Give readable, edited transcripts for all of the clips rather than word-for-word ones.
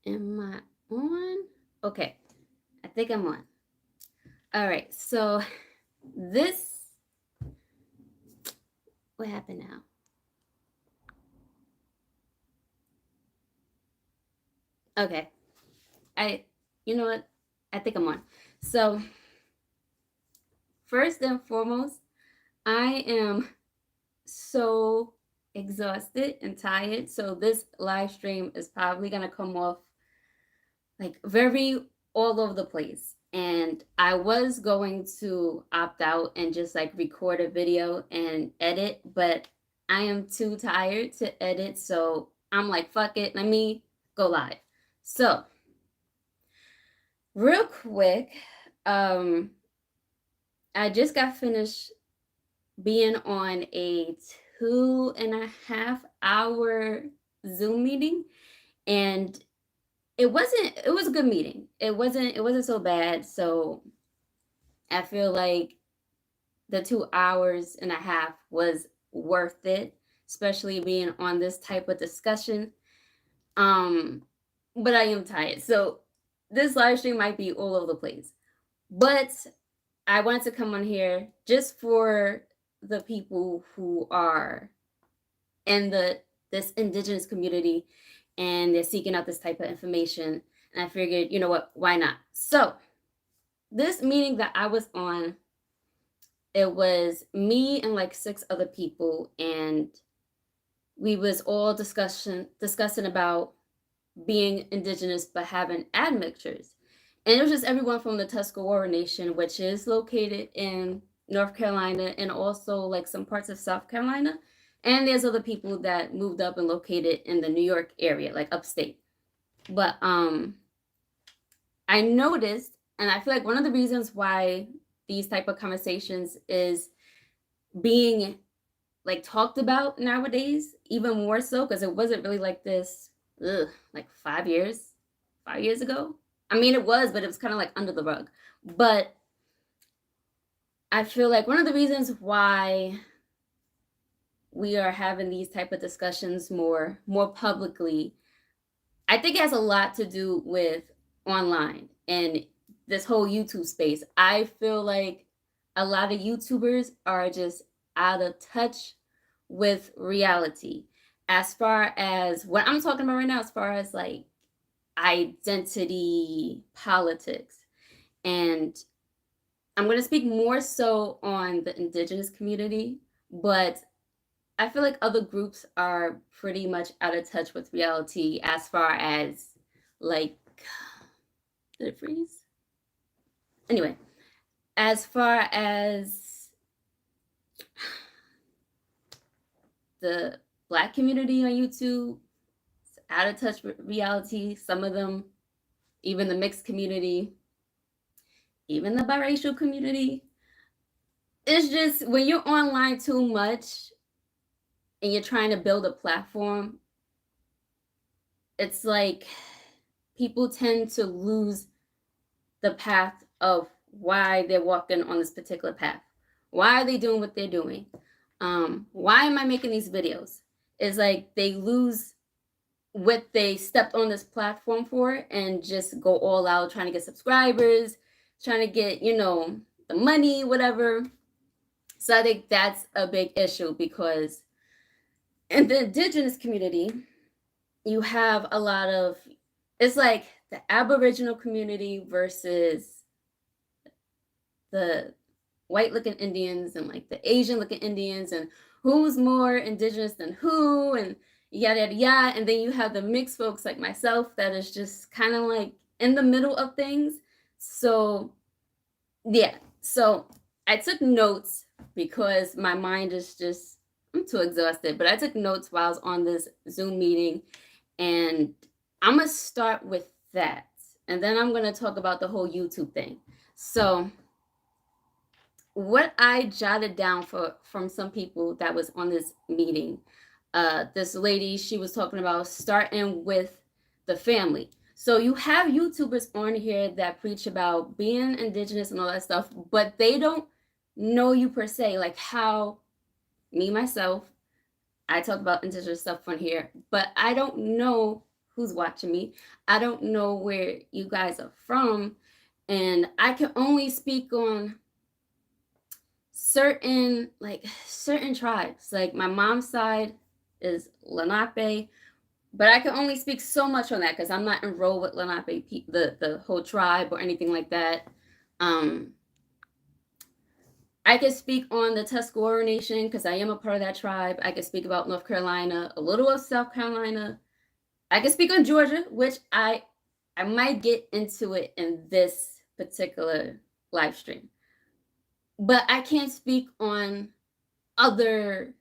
Am I on? Okay, I think I'm on. All right, so this, what happened now? Okay, I, you know what? I think I'm on. So, first and foremost, I am so exhausted and tired. So, this live stream is probably going to come off like very all over the place. And I was going to opt out and just like record a video and edit, but I am too tired to edit. So I'm like, fuck it, let me go live. So, real quick, um, I just got finished being on a 2.5 hour Zoom meeting, and it was a good meeting. It wasn't so bad. So I feel like the 2 hours and a half was worth it, especially being on this type of discussion. Um, but I am tired. So this live stream might be all over the place. But I wanted to come on here just for the people who are in this indigenous community and they're seeking out this type of information. And I figured, you know what, why not? So this meeting that I was on, it was me and like 6 other people, and we was all discussing about being indigenous but having admixtures. And it was just everyone from the Tuscarora Nation, which is located in North Carolina and also like some parts of South Carolina. And there's other people that moved up and located in the New York area, like upstate. But I noticed, and I feel like one of the reasons why these type of conversations is being like talked about nowadays, even more so, because it wasn't really like this, like 5 years ago. I mean, it was, but it was kind of like under the rug. But I feel like one of the reasons why we are having these type of discussions more publicly, I think it has a lot to do with online and this whole YouTube space. I feel like a lot of YouTubers are just out of touch with reality as far as what I'm talking about right now, as far as like identity politics. And I'm going to speak more so on the indigenous community, but I feel like other groups are pretty much out of touch with reality as far as like, did it freeze? Anyway, as far as the Black community on YouTube, it's out of touch with reality. Some of them, even the mixed community, even the biracial community. It's just when you're online too much and you're trying to build a platform, it's like people tend to lose the path of why they're walking on this particular path. Why are they doing what they're doing? Why am I making these videos? It's like they lose what they stepped on this platform for and just go all out trying to get subscribers, trying to get, the money, whatever. So I think that's a big issue because in the indigenous community, you have a lot of, it's like the Aboriginal community versus the white looking Indians and like the Asian looking Indians, and who's more indigenous than who, and yada yada yada. And then you have the mixed folks like myself that is just kind of like in the middle of things. So yeah, so I took notes because my mind is just, I'm too exhausted, but I took notes while I was on this Zoom meeting, and I'm gonna start with that, and then I'm gonna talk about the whole YouTube thing. So what I jotted down from some people that was on this meeting, this lady, she was talking about starting with the family. So you have YouTubers on here that preach about being indigenous and all that stuff, but they don't know you per se, like how me myself, I talk about indigenous stuff on here, but I don't know who's watching me. I don't know where you guys are from, and I can only speak on certain tribes. Like my mom's side is Lenape, but I can only speak so much on that because I'm not enrolled with Lenape, the whole tribe or anything like that. Um, I can speak on the Tuscarora Nation because I am a part of that tribe. I can speak about North Carolina, a little of South Carolina. I can speak on Georgia, which I might get into it in this particular live stream. But I can't speak on other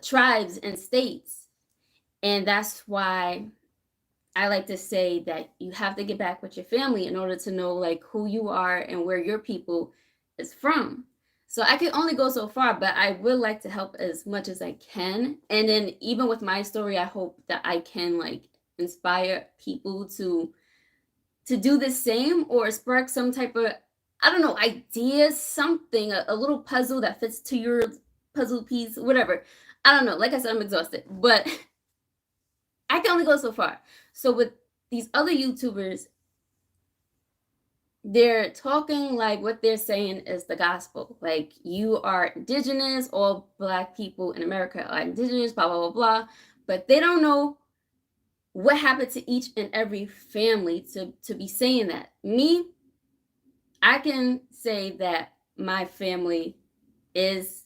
tribes and states. And that's why I like to say that you have to get back with your family in order to know like who you are and where your people is from. So I can only go so far, but I would like to help as much as I can. And then even with my story, I hope that I can like inspire people to do the same or spark some type of, I don't know, idea, something, a little puzzle that fits to your puzzle piece, whatever. I don't know. Like I said, I'm exhausted, but I can only go so far. So with these other YouTubers, they're talking like what they're saying is the gospel. Like you are indigenous, all Black people in America are indigenous, blah, blah, blah, blah. But they don't know what happened to each and every family to be saying that. Me, I can say that my family is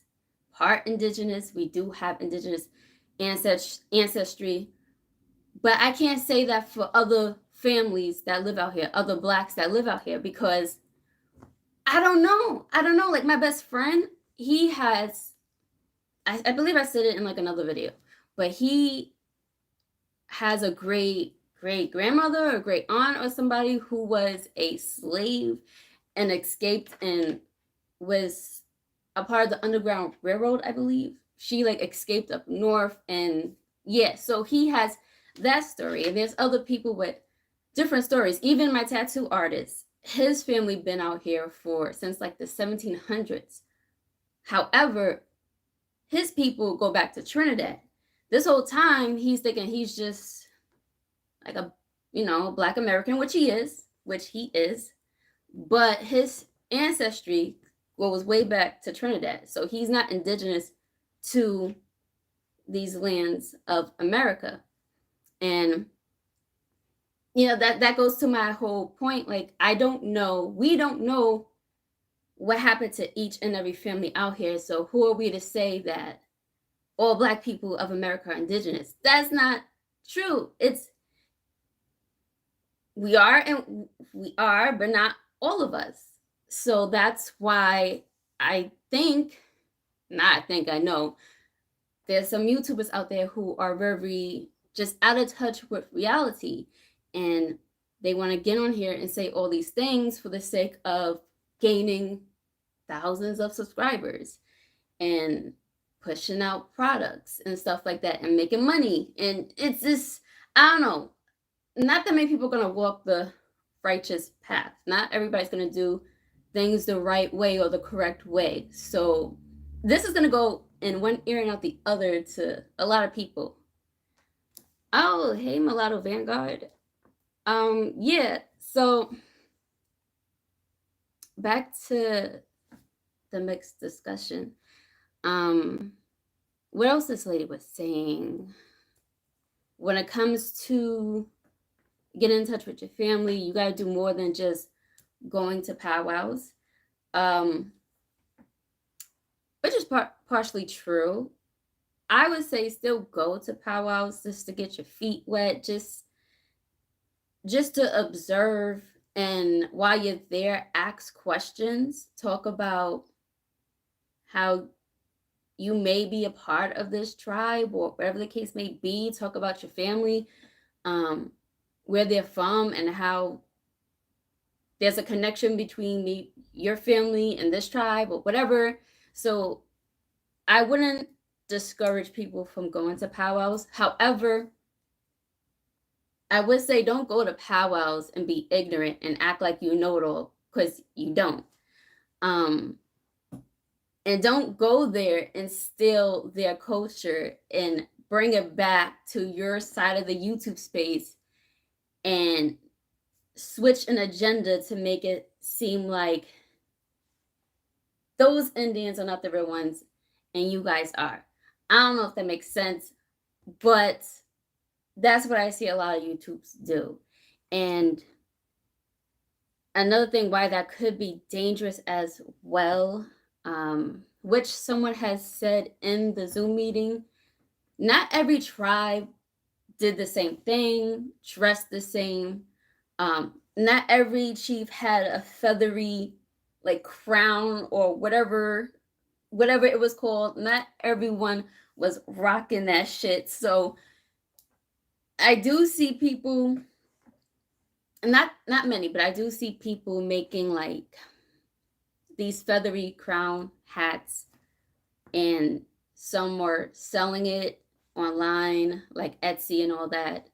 part indigenous. We do have indigenous ancestry. But I can't say that for other families that live out here, other Blacks that live out here, because I don't know. I don't know. Like my best friend, he has, I believe I said it in like another video, but he has a great grandmother or great aunt or somebody who was a slave and escaped and was a part of the Underground Railroad, I believe. She like escaped up north, and yeah, so he has that story. And there's other people with different stories. Even my tattoo artist, his family been out here for since like the 1700s. However, his people go back to Trinidad. This whole time he's thinking he's just like a Black American, which he is, but his ancestry goes way back to Trinidad. So he's not indigenous to these lands of America. And that goes to my whole point. Like we don't know what happened to each and every family out here. So who are we to say that all Black people of America are indigenous? That's not true. We are, but not all of us. So that's why I know there's some YouTubers out there who are very just out of touch with reality, and they want to get on here and say all these things for the sake of gaining thousands of subscribers and pushing out products and stuff like that and making money. And it's just, I don't know, not that many people are going to walk the righteous path. Not everybody's going to do things the right way or the correct way. So this is going to go in one ear and out the other to a lot of people. Oh, hey, Mulatto Vanguard. Yeah, so back to the mixed discussion. What else this lady was saying? When it comes to getting in touch with your family, you got to do more than just going to powwows, which is partially true. I would say still go to powwows just to get your feet wet, just to observe, and while you're there, ask questions, talk about how you may be a part of this tribe or whatever the case may be. Talk about your family, where they're from, and how there's a connection between your family and this tribe or whatever. So I wouldn't discourage people from going to powwows. However, I would say don't go to powwows and be ignorant and act like you know it all, because you don't. And don't go there and steal their culture and bring it back to your side of the YouTube space and switch an agenda to make it seem like those Indians are not the real ones and you guys are. I don't know if that makes sense, but that's what I see a lot of YouTubes do. And another thing why that could be dangerous as well, which someone has said in the Zoom meeting, not every tribe did the same thing, dressed the same. Not every chief had a feathery like crown or whatever it was called. Not everyone was rocking that shit. So I do see people, not many, but I do see people making like these feathery crown hats, and some were selling it online, like Etsy and all that.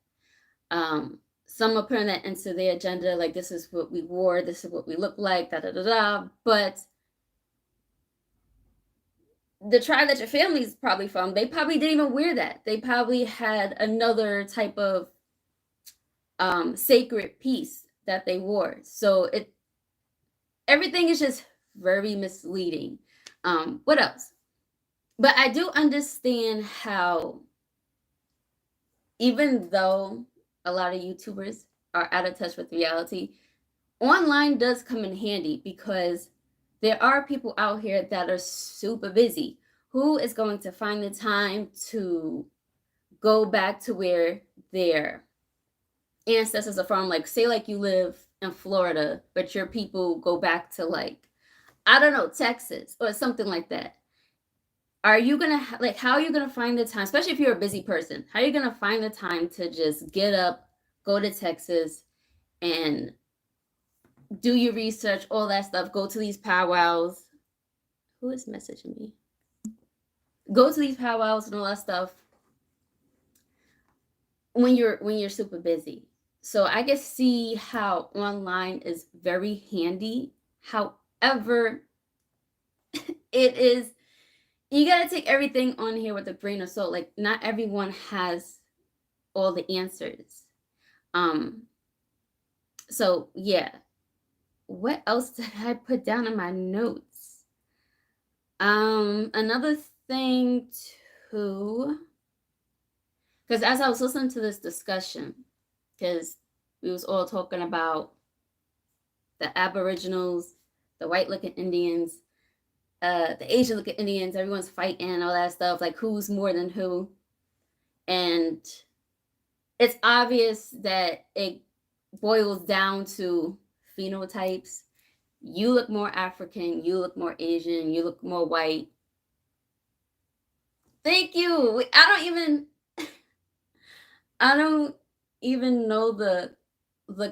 Some are putting that into their agenda, like this is what we wore, this is what we look like, da da da da. But the tribe that your family's probably from, they probably didn't even wear that. They probably had another type of sacred piece that they wore. So everything is just very misleading. What else? But I do understand how, even though a lot of YouTubers are out of touch with reality, online does come in handy, because there are people out here that are super busy. Who is going to find the time to go back to where their ancestors are from? Like, say like you live in Florida, but your people go back to, like, I don't know, Texas or something like that. Are you gonna how are you gonna find the time, especially if you're a busy person, how are you gonna find the time to just get up, go to Texas, and do your research, all that stuff, go to these powwows? Who is messaging me? Go to these powwows and all that stuff when you're super busy. So I can see how online is very handy. However, it is, you gotta take everything on here with a grain of salt. Like, not everyone has all the answers. So yeah. What else did I put down in my notes? Another thing too, because as I was listening to this discussion, because we was all talking about the Aboriginals, the white-looking Indians, the Asian-looking Indians, everyone's fighting and all that stuff, like who's more than who. And it's obvious that it boils down to phenotypes. You look more African, you look more Asian, you look more white. Thank you. I don't even know the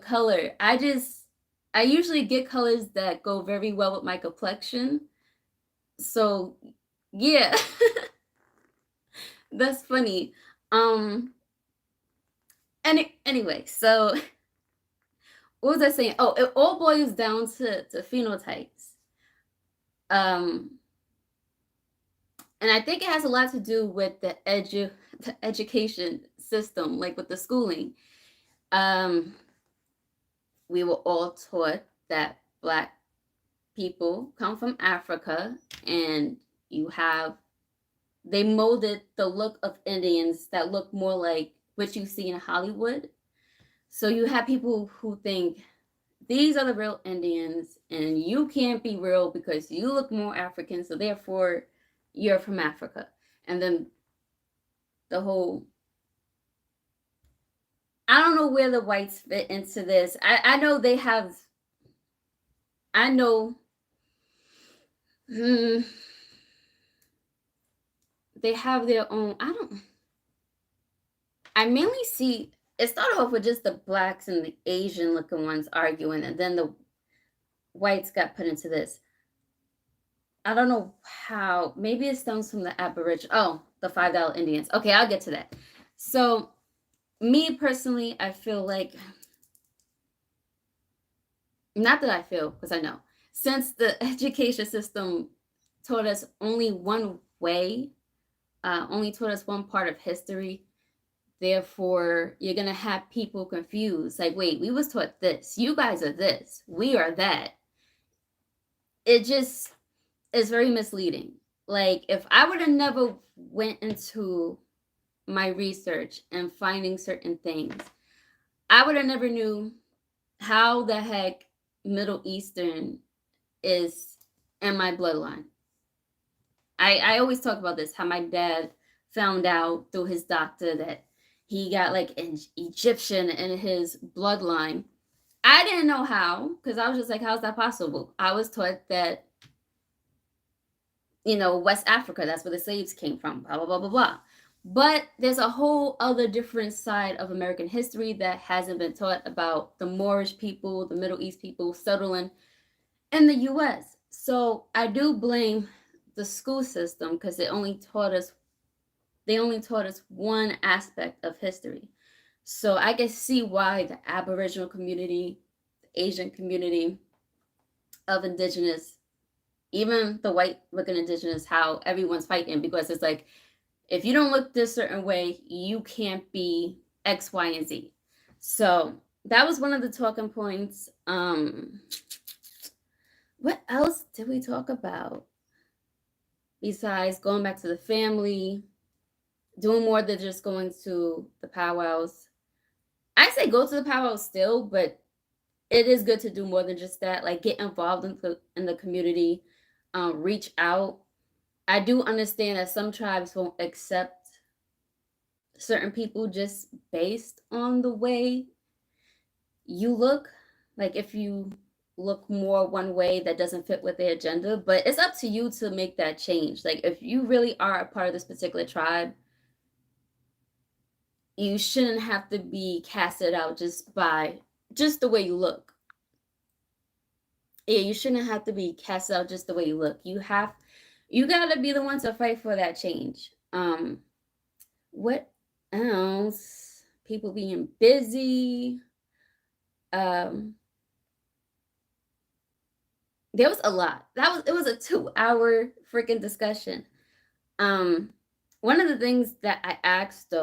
color. I usually get colors that go very well with my complexion. So yeah. That's funny. Anyway, so what was I saying? Oh, it all boils down to phenotypes. And I think it has a lot to do with the education system, like with the schooling. We were all taught that Black people come from Africa, and they molded the look of Indians that look more like what you see in Hollywood. So you have people who think these are the real Indians, and you can't be real because you look more African, so therefore you're from Africa. And then the whole, I don't know where the whites fit into this. I know they have, I know, they have their own, I mainly see, it started off with just the Blacks and the Asian looking ones arguing, and then the whites got put into this. I don't know how. Maybe it stems from the Aboriginal. Oh, the $5 Indians. Okay, I'll get to that. So, me personally, I feel like, not that I feel, because I know, since the education system taught us only one way only taught us one part of history. Therefore, you're gonna have people confused. Like, wait, we was taught this. You guys are this. We are that. It just is very misleading. Like, if I would have never went into my research and finding certain things, I would have never knew how the heck Middle Eastern is in my bloodline. I always talk about this, how my dad found out through his doctor that he got like an Egyptian in his bloodline. I didn't know how, because I was just like, how's that possible? I was taught that, West Africa, that's where the slaves came from, blah, blah, blah, blah, blah. But there's a whole other different side of American history that hasn't been taught about the Moorish people, the Middle East people settling in the US. So I do blame the school system because they only taught us one aspect of history. So I can see why the Aboriginal community, the Asian community of indigenous, even the white looking indigenous, how everyone's fighting, because it's like, if you don't look this certain way, you can't be X, Y, and Z. So that was one of the talking points. What else did we talk about? Besides going back to the family, doing more than just going to the powwows. I say go to the powwows still, but it is good to do more than just that. Like, get involved in the community, reach out. I do understand that some tribes won't accept certain people just based on the way you look. Like, if you look more one way, that doesn't fit with their agenda, but it's up to you to make that change. Like, if you really are a part of this particular tribe, you shouldn't have to be casted out just by just the way you look. Yeah, you shouldn't have to be casted out just the way you look. You gotta be the one to fight for that change. What else? People being busy. There was a lot. It was a 2-hour freaking discussion. One of the things that I asked,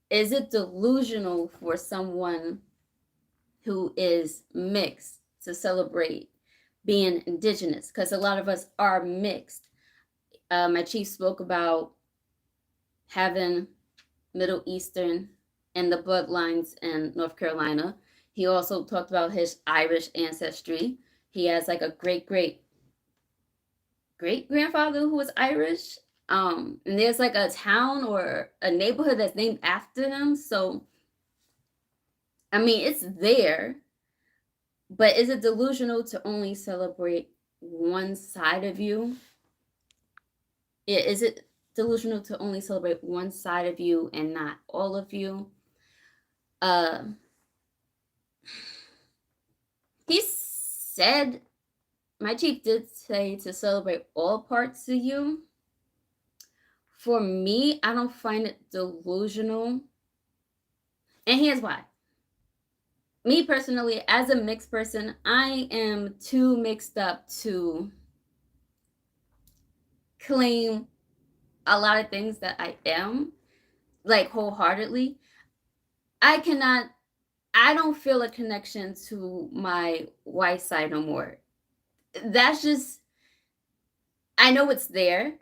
is it delusional for someone who is mixed to celebrate being indigenous? Because a lot of us are mixed. My chief spoke about having Middle Eastern and the bloodlines in North Carolina. He also talked about his Irish ancestry. He has like a great grandfather who was Irish. And there's like a town or a neighborhood that's named after him. So, I mean, it's there, but is it delusional to only celebrate one side of you? Yeah, is it delusional to only celebrate one side of you and not all of you? He said, my chief did say to celebrate all parts of you. For me, I don't find it delusional. And here's why. Me personally, as a mixed person, I am too mixed up to claim a lot of things that I am, like, wholeheartedly. I don't feel a connection to my white side no more. That's just, I know it's there.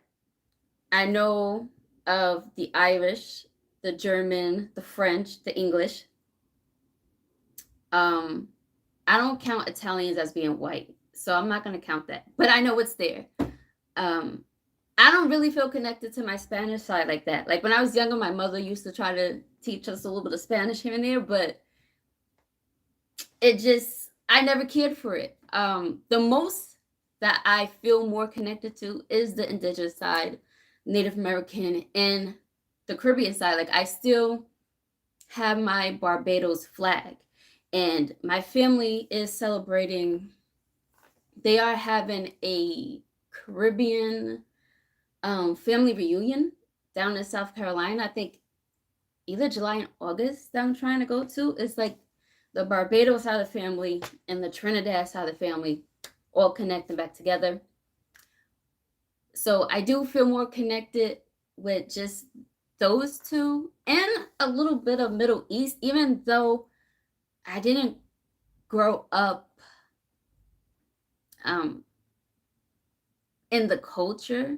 I know of the Irish, the German, the French, the English. I don't count Italians as being white, so I'm not going to count that. But I know it's there. I don't really feel connected to my Spanish side like that. Like, when I was younger, my mother used to try to teach us a little bit of Spanish here and there, but I never cared for it. The most that I feel more connected to is the indigenous side, Native American, and the Caribbean side. Like, I still have my Barbados flag, and my family is celebrating. They are having a Caribbean family reunion down in South Carolina. I think either July and August that I'm trying to go to. It's like the Barbados side of the family and the Trinidad side of the family all connecting back together. So I do feel more connected with just those two and a little bit of Middle East, even though I didn't grow up um, in the culture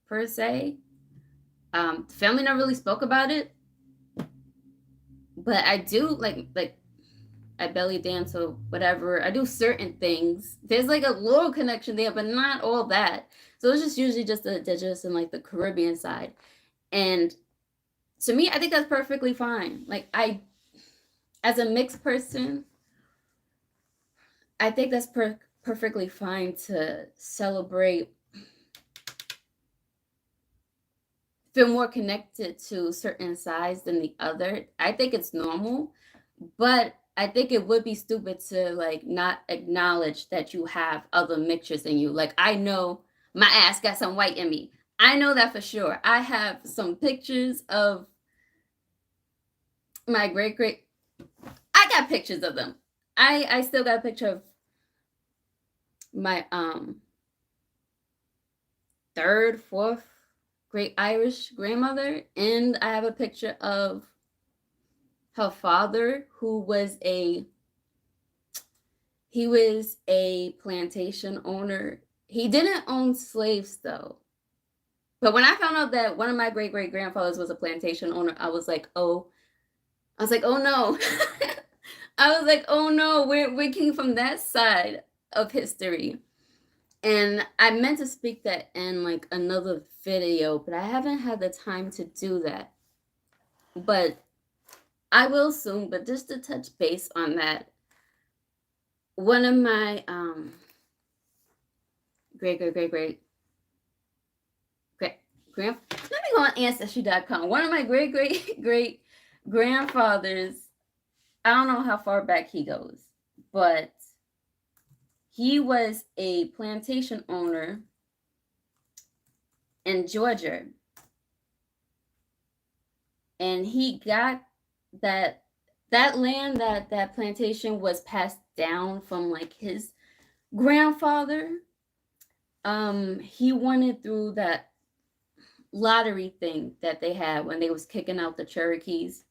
per se. The family never really spoke about it, but I do like I belly dance or whatever. I do certain things. There's like a little connection there, but not all that. So it's just usually just the just in like the Caribbean side. And to me, I think that's perfectly fine. Like I, as a mixed person, I think that's perfectly fine to celebrate, feel more connected to certain sides than the other. I think it's normal, but I think it would be stupid to like not acknowledge that you have other mixtures in you. Like I know my ass got some white in me. I know that for sure. I have some pictures of my great. I got pictures of them. I still got a picture of my third, fourth great Irish grandmother, and I have a picture of her father, who was a plantation owner. He didn't own slaves though. But when I found out that one of my great great grandfathers was a plantation owner, I was like, oh no. I was like, oh no, we came from that side of history. And I meant to speak that in like another video, but I haven't had the time to do that. But I will soon, but just to touch base on that, one of my great great great great great grand let me go on ancestry.com. One of my great great great grandfathers, I don't know how far back he goes, but he was a plantation owner in Georgia. And he got that land, that plantation was passed down from like his grandfather. He won it through that lottery thing that they had when they was kicking out the Cherokees.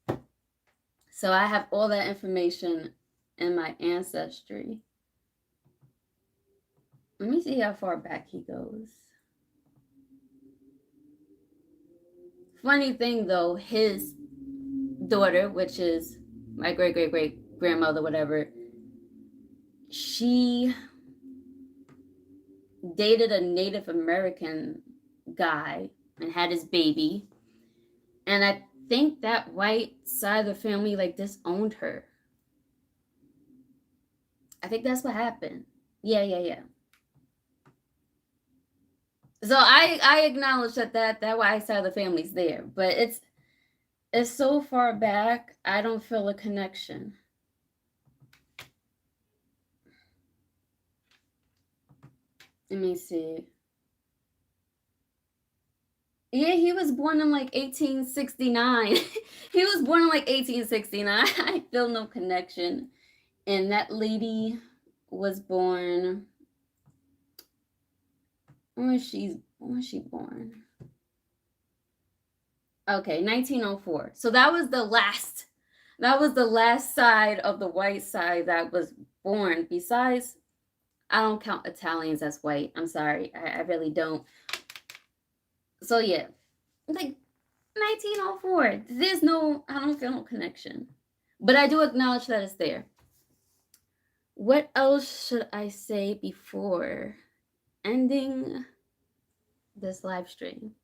So I have all that information in my ancestry. Let me see how far back he goes. Funny thing though, his daughter, which is my great great great grandmother, whatever, she dated a Native American guy and had his baby. And I think that white side of the family like disowned her. I think that's what happened. Yeah. So I acknowledge that white side of the family's there, but it's so far back, I don't feel a connection. Let me see. Yeah, he was born in like 1869. He was born in like 1869. I feel no connection. And that lady was born. When was she born? Okay, 1904. So that was the last side of the white side that was born. Besides, I don't count Italians as white. I'm sorry. I really don't. So yeah, like 1904. I don't feel no connection. But I do acknowledge that it's there. What else should I say before ending this live stream?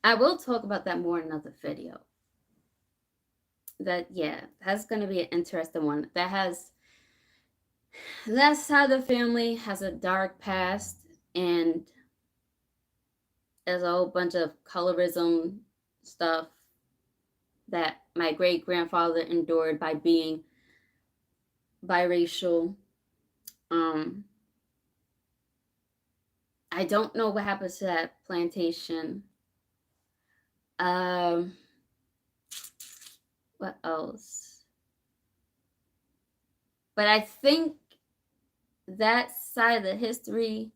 I will talk about that more in another video. That's going to be an interesting one. That side of the family has a dark past, and there's a whole bunch of colorism stuff that my great grandfather endured by being biracial. I don't know what happened to that plantation. What else? But I think that side of the history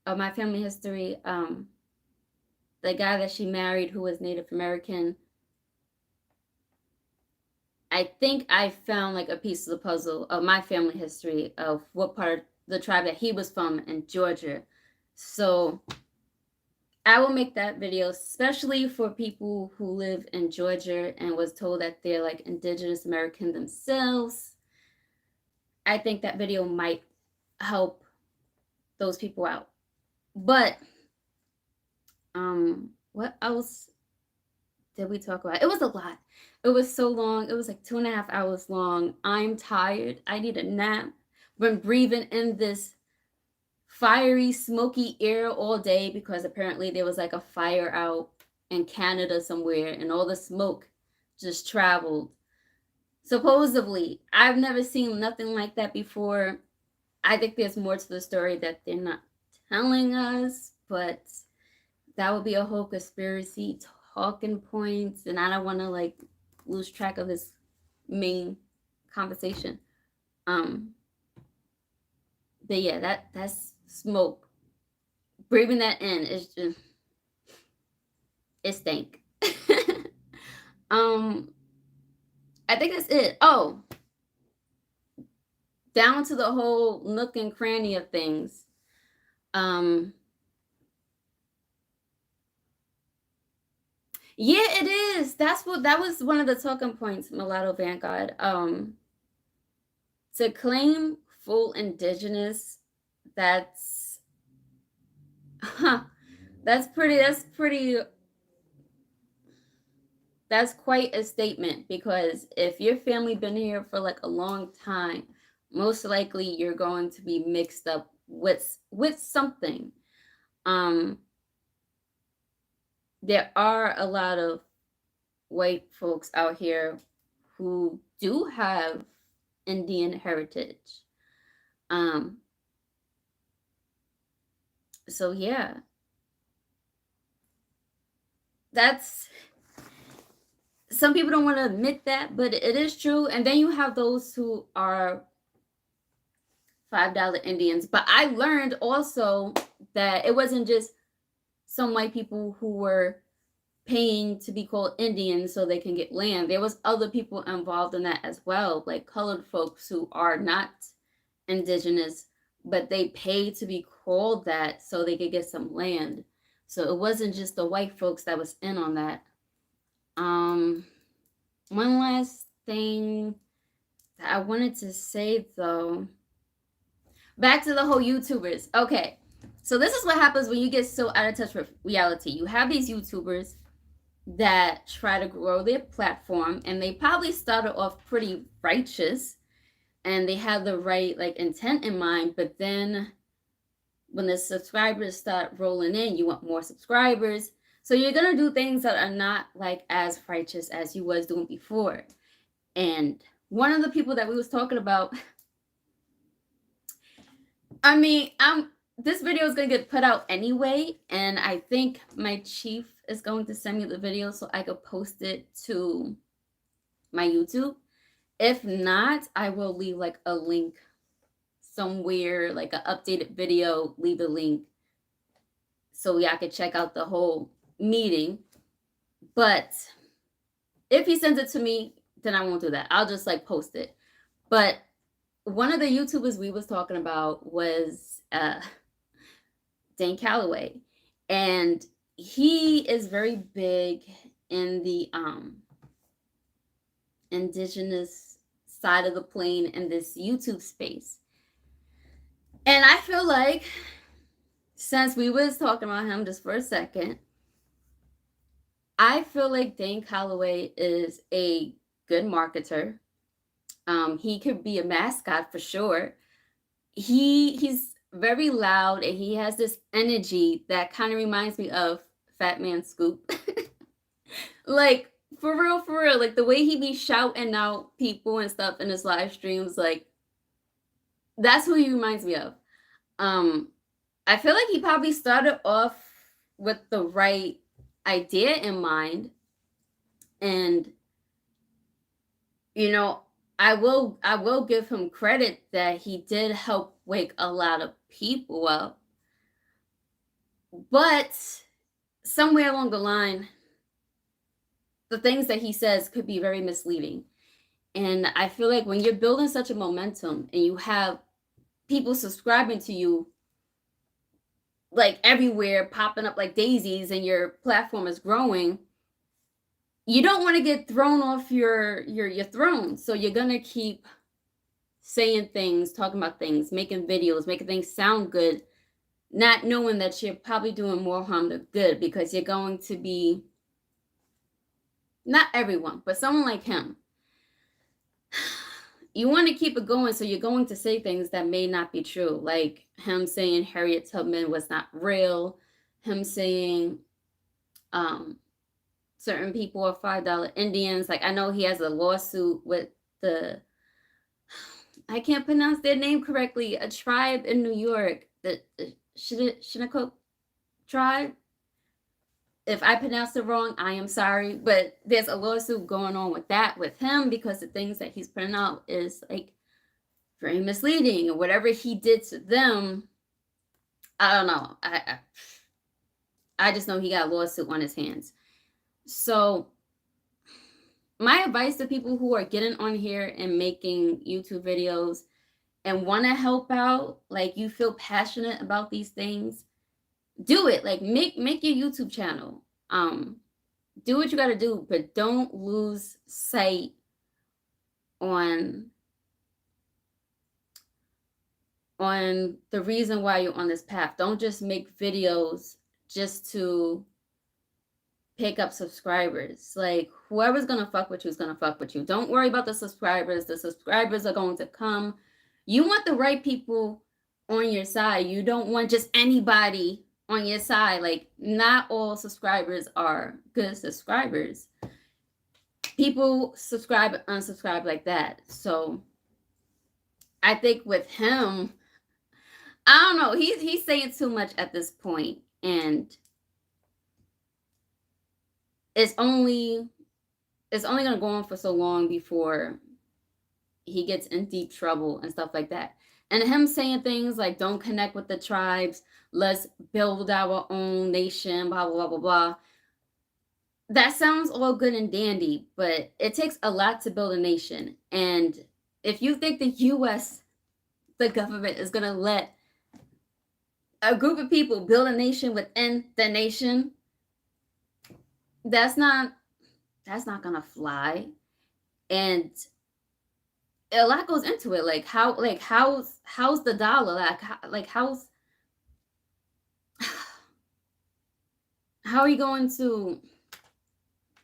of my family history, the guy that she married who was Native American, I think I found like a piece of the puzzle of my family history of what part of the tribe that he was from in Georgia. So I will make that video, especially for people who live in Georgia and was told that they're like indigenous American themselves. I think that video might help those people out. But what else did we talk about? It was a lot. It was so long. It was like 2.5 hours long. I'm tired. I need a nap. Been breathing in this fiery, smoky air all day because apparently there was like a fire out in Canada somewhere and all the smoke just traveled. Supposedly, I've never seen nothing like that before. I think there's more to the story that they're not telling us, but that would be a whole conspiracy talking points, and I don't want to like lose track of this main conversation. But yeah, that's smoke. Breathing that in is just it stank. I think that's it. Oh, down to the whole nook and cranny of things. Yeah, it is. That was one of the talking points, Mulatto Vanguard. To claim full indigenous, that's that's quite a statement, because if your family been here for like a long time, most likely you're going to be mixed up with something. There are a lot of white folks out here who do have Indian heritage. So yeah, that's, some people don't want to admit that, but it is true. And then you have those who are $5 Indians. But I learned also that it wasn't just some white people who were paying to be called Indians so they can get land. There was other people involved in that as well, like colored folks who are not indigenous, but they paid to be called that so they could get some land. So it wasn't just the white folks that was in on that. One last thing that I wanted to say though, back to the whole YouTubers. Okay, so this is what happens when you get so out of touch with reality. You have these YouTubers that try to grow their platform, and they probably started off pretty righteous and they have the right like intent in mind, but then when the subscribers start rolling in, you want more subscribers, so you're gonna do things that are not like as righteous as you was doing before. And one of the people that we was talking about, I mean, this video is gonna get put out anyway, and I think my chief is going to send me the video so I could post it to my YouTube. If not, I will leave like a link somewhere, like an updated video, leave a link so y'all could check out the whole meeting. But if he sends it to me, then I won't do that. I'll just like post it. But one of the YouTubers we was talking about was Dane Calloway, and he is very big in the indigenous side of the plane in this YouTube space. And I feel like, since we was talking about him just for a second, I feel like Dane Calloway is a good marketer. He could be a mascot for sure. He's very loud and he has this energy that kind of reminds me of Fat Man Scoop. Like for real, like the way he be shouting out people and stuff in his live streams, like that's who he reminds me of. I feel like he probably started off with the right idea in mind, and you know, I will give him credit that he did help wake a lot of people up. But somewhere along the line, the things that he says could be very misleading. And I feel like when you're building such a momentum and you have people subscribing to you like everywhere, popping up like daisies, and your platform is growing, you don't want to get thrown off your throne. So you're gonna keep saying things, talking about things, making videos, making things sound good, not knowing that you're probably doing more harm than good, because you're going to be, not everyone, but someone like him, you want to keep it going, so you're going to say things that may not be true, like him saying Harriet Tubman was not real, him saying certain people are $5 Indians. Like, I know he has a lawsuit with the, I can't pronounce their name correctly, a tribe in New York, the Shinnecock tribe. If I pronounced it wrong, I am sorry, but there's a lawsuit going on with that with him, because the things that he's putting out is like very misleading, and whatever he did to them, I don't know. I just know he got a lawsuit on his hands. So my advice to people who are getting on here and making YouTube videos and want to help out, like you feel passionate about these things, do it. Like make your YouTube channel. Do what you got to do, but don't lose sight on the reason why you're on this path. Don't just make videos just to pick up subscribers. Like, whoever's gonna fuck with you is gonna fuck with you. Don't worry about the subscribers. The subscribers are going to come. You want the right people on your side. You don't want just anybody on your side. Like, not all subscribers are good subscribers. People subscribe and unsubscribe like that. So I think with him, I don't know, he's saying too much at this point, and it's only going to go on for so long before he gets in deep trouble and stuff like that. And him saying things like, don't connect with the tribes, let's build our own nation, blah, blah, blah, blah, blah. That sounds all good and dandy, but it takes a lot to build a nation. And if you think the U.S., the government, is going to let a group of people build a nation within the nation, that's not going to fly. And a lot goes into it. Like, how's the dollar? How are you going to,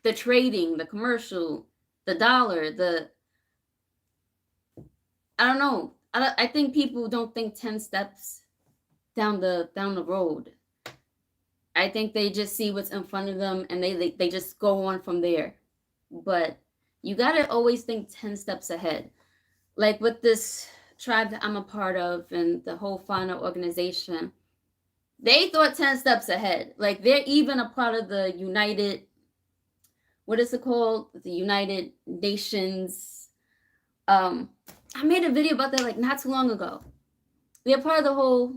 the trading, the commercial, the dollar, I don't know. I think people don't think 10 steps down the road. I think they just see what's in front of them, and they just go on from there. But you got to always think 10 steps ahead. Like with this tribe that I'm a part of and the whole final organization, they thought 10 steps ahead. Like, they're even a part of the United, what is it called? The United Nations. I made a video about that like not too long ago. They're part of the whole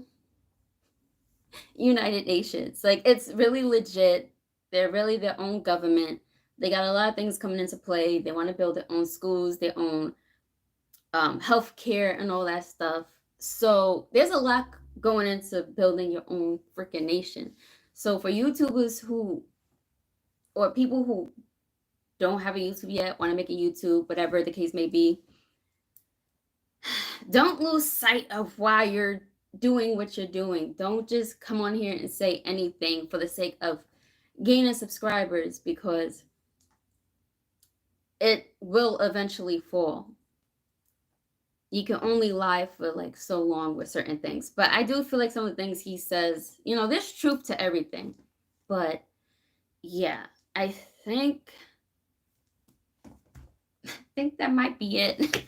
United Nations. Like, it's really legit. They're really their own government. They got a lot of things coming into play. They want to build their own schools, their own healthcare, and all that stuff. So there's a lot going into building your own freaking nation. So for YouTubers or people who don't have a YouTube yet, want to make a YouTube, whatever the case may be, don't lose sight of why you're doing what you're doing. Don't just come on here and say anything for the sake of gaining subscribers, because it will eventually fall. You can only lie for like so long with certain things. But I do feel like some of the things he says, there's truth to everything. But yeah, I think that might be it.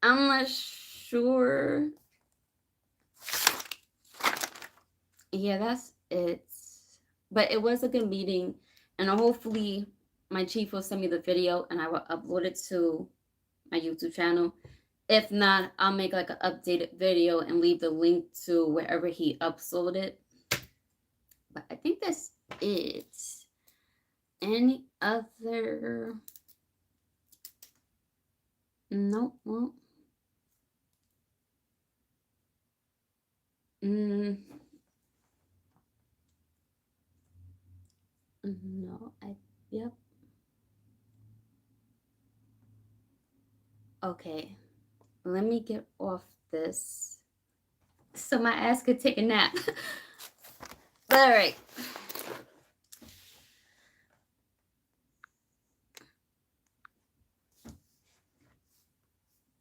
I'm not sure. Yeah, that's it. But it was a good meeting, and hopefully my chief will send me the video and I will upload it to my YouTube channel. If not, I'll make like an updated video and leave the link to wherever he uploaded it. But I think that's it. Any other? Nope. Well, mm, no. Yep. Okay. Let me get off this so my ass could take a nap. All right.